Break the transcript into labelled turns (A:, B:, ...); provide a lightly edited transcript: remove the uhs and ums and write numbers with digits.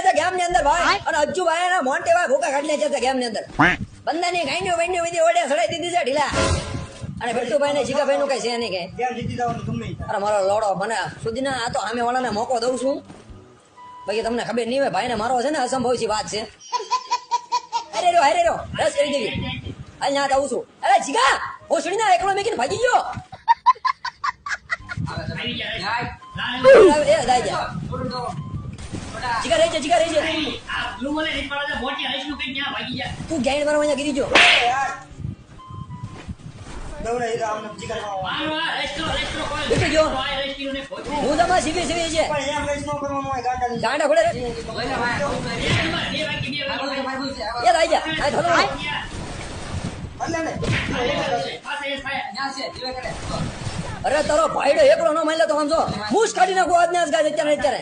A: છે ગેમ ની અંદર ભાઈ અને અજ્જુભાઈ ના મોન્ટે ભાઈ ભૂકા કાઢી નાખ્યા છે ગેમ ની અંદર બંદાની ગાંડીઓ વાંડીઓ બધી ઓડે સડાઈ દીધી છે ઢીલા અને ભટ્ટુભાઈ ને જીગાભાઈ નું કઈ છે નહીં કઈ
B: ગેમ જીતી જવાનું ગમે
A: અરે મારો લોડો મને સુધીના આ તો સામે વાળાને મોકો દઉં છું બાકી તમને ખબર નહીં હોય ભાઈ ને મારો છે ને અસંભવ વાત છે અરે રો રસ કરી દેવી હાલ ના આવું છું અરે જીગા ઓસડી ના એકલો મેકીને ભાગી ગયો એ જાય જા જીગા રહી છે તું ગેંડ મારવા અહીંયા ગીરી જો
B: દવડા હીરા આમને જીગર
A: બેઠી ગયો હું તમારે સીવી છે
B: પણ એમ રેસ નો કરવાનો હોય ગાંડા
A: ગાંડા ખોડે રે એ રાઈ જા આ થોડો
B: અલ્લે ને
A: અરે તારો ભાઈડો એકલો ન માલ્યો તો સમજો મૂસ કાઢી નાખો આજને આજ ગાય અત્યારે